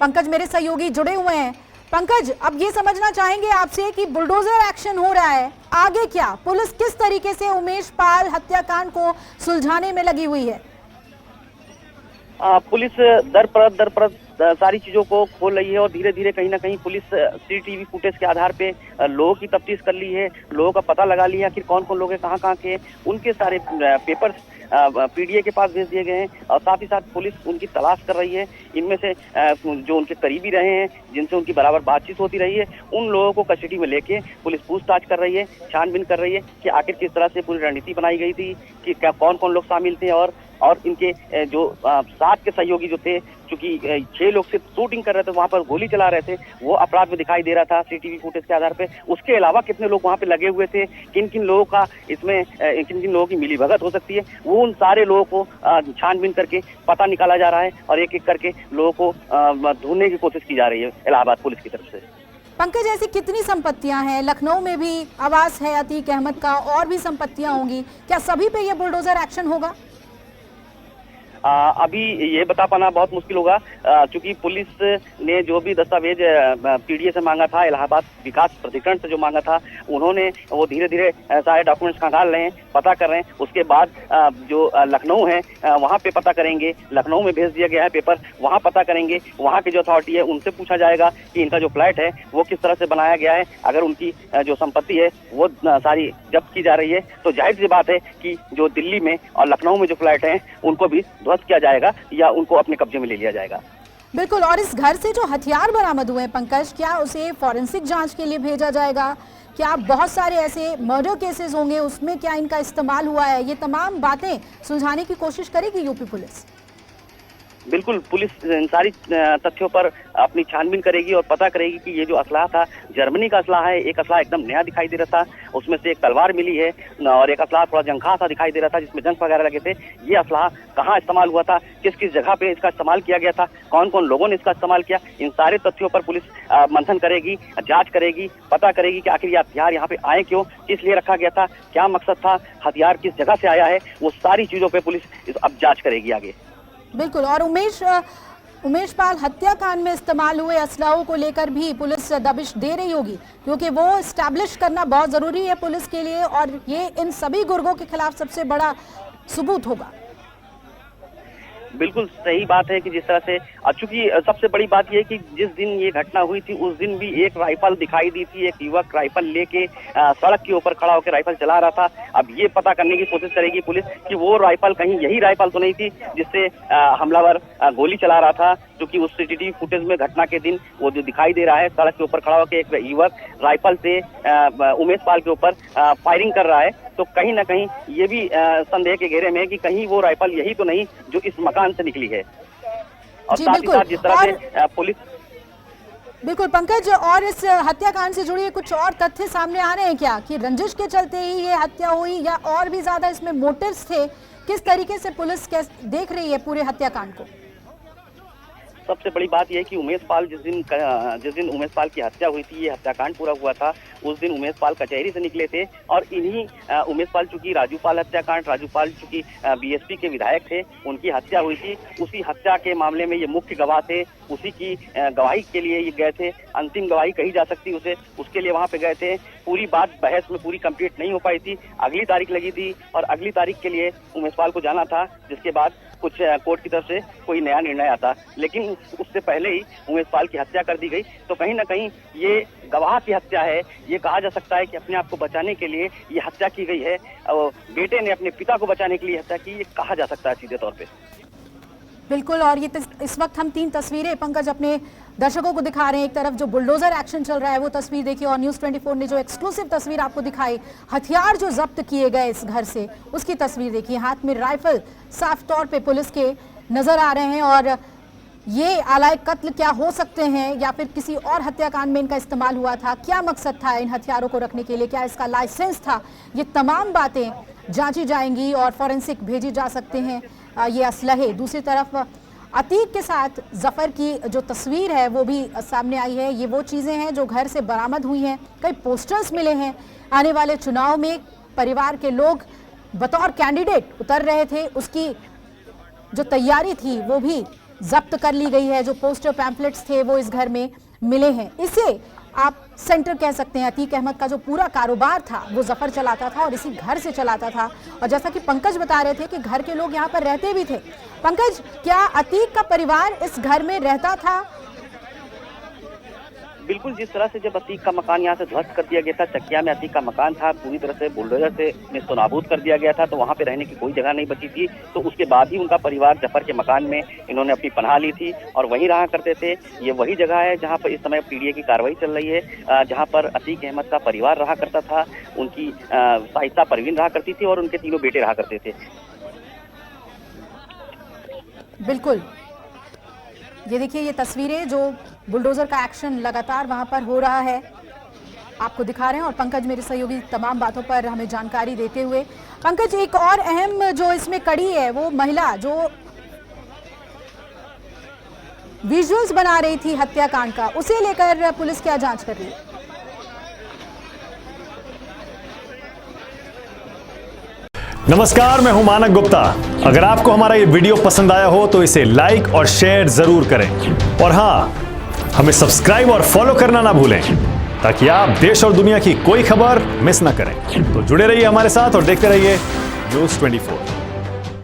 पंकज मेरे सहयोगी जुड़े हुए हैं। पंकज, अब ये समझना चाहेंगे आपसे कि बुलडोजर एक्शन हो रहा है, आगे क्या? पुलिस किस तरीके से उमेश पाल हत्याकांड को सुलझाने में लगी हुई है? पुलिस दर परत सारी चीजों को खोल रही है और धीरे धीरे कहीं ना कहीं पुलिस सीसीटीवी फुटेज के आधार पे लोगों की तफ्तीश कर ली है, लोगों का पता लगा लिया कि कौन कौन लोग हैं, कहाँ के, उनके सारे पेपर्स पीडीए के पास भेज दिए गए हैं और साथ ही साथ पुलिस उनकी तलाश कर रही है। इनमें से जो उनके करीबी रहे हैं, जिनसे उनकी बराबर बातचीत होती रही है, उन लोगों को कस्टडी में लेके पुलिस पूछताछ कर रही है, छानबीन कर रही है कि आखिर किस तरह से पूरी रणनीति बनाई गई थी, कि क्या कौन कौन लोग शामिल थे और इनके जो साथ के सहयोगी जो थे, चूंकि 6 लोग सिर्फ शूटिंग कर रहे थे, वहां पर गोली चला रहे थे, वो अपराध में दिखाई दे रहा था सीसीटीवी फुटेज के आधार पे। उसके अलावा कितने लोग वहां पे लगे हुए थे, किन किन लोगों का इसमें किन किन लोगों की मिलीभगत हो सकती है, वो उन सारे लोगों को छानबीन करके पता निकाला जा रहा है और एक एक करके लोगों को ढूंढने की कोशिश की जा रही है इलाहाबाद पुलिस की तरफ से। पंकज, ऐसी कितनी संपत्तियां हैं? लखनऊ में भी आवास है अतीक अहमद का, और भी संपत्तियां होंगी, क्या सभी पे ये बुलडोजर एक्शन होगा? अभी ये बता पाना बहुत मुश्किल होगा, क्योंकि पुलिस ने जो भी दस्तावेज पीडीए से मांगा था, इलाहाबाद विकास प्राधिकरण से जो मांगा था, उन्होंने वो धीरे धीरे सारे डॉक्यूमेंट्स खंगाल रहे हैं, पता कर रहे हैं। उसके बाद जो लखनऊ है वहाँ पे पता करेंगे, लखनऊ में भेज दिया गया है पेपर, वहाँ पता करेंगे, वहाँ की जो अथॉरिटी है उनसे पूछा जाएगा कि इनका जो फ्लैट है वो किस तरह से बनाया गया है। अगर उनकी जो संपत्ति है वो सारी जब्त की जा रही है तो जाहिर सी बात है कि जो दिल्ली में और लखनऊ में जो फ्लैट हैं उनको भी ध्वस्त किया जाएगा या उनको अपने कब्जे में ले लिया जाएगा। बिल्कुल। और इस घर से जो हथियार बरामद हुए हैं पंकज, क्या उसे फॉरेंसिक जांच के लिए भेजा जाएगा? क्या बहुत सारे ऐसे मर्डर केसेस होंगे, उसमें क्या इनका इस्तेमाल हुआ है? ये तमाम बातें सुलझाने की कोशिश करेगी यूपी पुलिस। बिल्कुल, पुलिस इन सारी तथ्यों पर अपनी छानबीन करेगी और पता करेगी कि ये जो असलाह था जर्मनी का असलाह है। एक असलाह एकदम नया दिखाई दे रहा था, उसमें से एक तलवार मिली है और एक असलाह थोड़ा जंगखा सा दिखाई दे रहा था जिसमें जंग वगैरह लगे थे। ये असलाह कहाँ इस्तेमाल हुआ था, किस किस जगह पे इसका इस्तेमाल किया गया था, कौन कौन लोगों ने इसका इस्तेमाल किया, इन सारे तथ्यों पर पुलिस मंथन करेगी, जांच करेगी, पता करेगी कि आखिर ये हथियार यहाँ पे आए क्यों, किस लिए रखा गया था, क्या मकसद था, हथियार किस जगह से आया है, वो सारी चीजों पर पुलिस अब जाँच करेगी आगे। बिल्कुल। और उमेश पाल हत्याकांड में इस्तेमाल हुए असलाहों को लेकर भी पुलिस दबिश दे रही होगी, क्योंकि वो एस्टैब्लिश करना बहुत जरूरी है पुलिस के लिए और ये इन सभी गुर्गों के खिलाफ सबसे बड़ा सबूत होगा। बिल्कुल सही बात है कि जिस तरह से, चूंकि सबसे बड़ी बात यह है कि जिस दिन ये घटना हुई थी उस दिन भी एक राइफल दिखाई दी थी, एक युवक राइफल लेके सड़क के ऊपर खड़ा होकर राइफल चला रहा था। अब ये पता करने की कोशिश करेगी पुलिस कि वो राइफल कहीं यही राइफल तो नहीं थी जिससे हमलावर गोली चला रहा था, क्योंकि उस सीसीटीवी फुटेज में घटना के दिन वो जो दिखाई दे रहा है सड़क के ऊपर खड़ा होकर एक युवक राइफल से उमेश पाल के ऊपर फायरिंग कर रहा है, तो कहीं ना कहीं ये भी संदेह के घेरे में है कि कहीं वो राइफल यही तो नहीं जो इस मकान से निकली है। और साथ ही साथ जिस तरह से पुलिस। बिल्कुल पंकज, और इस हत्याकांड से जुड़े कुछ और तथ्य सामने आ रहे हैं क्या, कि रंजिश के चलते ही ये हत्या हुई या और भी ज्यादा इसमें मोटिव्स थे? किस तरीके से पुलिस देख रही है पूरे हत्याकांड को? सबसे बड़ी बात यह है कि उमेश पाल जिस दिन उमेश पाल की हत्या हुई थी, ये हत्याकांड पूरा हुआ था, उस दिन उमेश पाल कचहरी से निकले थे और इन्हीं उमेश पाल चूंकि राजू पाल चूंकि बीएसपी के विधायक थे, उनकी हत्या हुई थी। उसी हत्या के मामले में ये मुख्य गवाह थे, उसी की गवाही के लिए ये गए थे, अंतिम गवाही कही जा सकती उसे, उसके लिए वहां पे गए थे। पूरी बात बहस में पूरी कंप्लीट नहीं हो पाई थी, अगली तारीख लगी थी और अगली तारीख के लिए उमेश पाल को जाना था, जिसके बाद कुछ कोर्ट की तरफ से कोई नया निर्णय आता, लेकिन उससे पहले ही उमेश पाल की हत्या कर दी गई। तो कहीं ना कहीं ये गवाह की हत्या है, ये कहा जा सकता है कि अपने आप को बचाने के लिए ये हत्या की गई है, और बेटे ने अपने पिता को बचाने के लिए हत्या की, ये कहा जा सकता है सीधे तौर पे। बिल्कुल। और ये इस वक्त हम 3 तस्वीरें पंकज अपने दर्शकों को दिखा रहे हैं। एक तरफ जो बुलडोजर एक्शन चल रहा है वो तस्वीर देखिए, और न्यूज़ 24 ने जो एक्सक्लूसिव तस्वीर आपको दिखाई, हथियार जो जब्त किए गए इस घर से, उसकी तस्वीर देखिए। हाथ में राइफल साफ तौर पे पुलिस के नजर आ रहे हैं। और ये आलाए कत्ल क्या हो सकते हैं या फिर किसी और हत्याकांड में इनका इस्तेमाल हुआ था, क्या मकसद था इन हथियारों को रखने के लिए, क्या इसका लाइसेंस था, ये तमाम बातें जांची जाएंगी और फॉरेंसिक भेजी जा सकते हैं ये असलहे। दूसरी तरफ अतीक के साथ जफर की जो तस्वीर है वो भी सामने आई है। ये वो चीज़ें हैं जो घर से बरामद हुई हैं, कई पोस्टर्स मिले हैं। आने वाले चुनाव में परिवार के लोग बतौर कैंडिडेट उतर रहे थे, उसकी जो तैयारी थी वो भी जब्त कर ली गई है। जो पोस्टर पैम्फलेट्स थे वो इस घर में मिले हैं। इसे आप सेंटर कह सकते हैं। अतीक अहमद का जो पूरा कारोबार था वो जफर चलाता था और इसी घर से चलाता था। और जैसा कि पंकज बता रहे थे कि घर के लोग यहाँ पर रहते भी थे। पंकज, क्या अतीक का परिवार इस घर में रहता था? बिल्कुल, जिस तरह से जब अतीक का मकान यहाँ से ध्वस्त कर दिया गया था, चकिया में अतीक का मकान था, पूरी तरह से बुलडोजर से नेस्तनाबूद कर दिया गया था, तो वहाँ पे रहने की कोई जगह नहीं बची थी। तो उसके बाद ही उनका परिवार जफर के मकान में इन्होंने अपनी पनाह ली थी और वहीं रहा करते थे। ये वही जगह है जहाँ पर इस समय पीडीए की कार्रवाई चल रही है, जहाँ पर अतीक अहमद का परिवार रहा करता था। उनकी साहित्या परवीन रहा करती थी और उनके तीनों बेटे रहा करते थे। बिल्कुल, ये देखिए ये तस्वीरें जो बुलडोजर का एक्शन लगातार वहां पर हो रहा है आपको दिखा रहे हैं। और पंकज मेरे सहयोगी तमाम बातों पर हमें जानकारी देते हुए। पंकज, एक और अहम जो इसमें कड़ी है वो महिला जो विजुअल्स बना रही थी हत्याकांड का, उसे लेकर पुलिस क्या जांच कर रही है? नमस्कार, मैं हूं मानक गुप्ता। अगर आपको हमारा ये वीडियो पसंद आया हो तो इसे लाइक और शेयर जरूर करें। और हां, हमें सब्सक्राइब और फॉलो करना ना भूलें ताकि आप देश और दुनिया की कोई खबर मिस ना करें। तो जुड़े रहिए हमारे साथ और देखते रहिए न्यूज़ 24।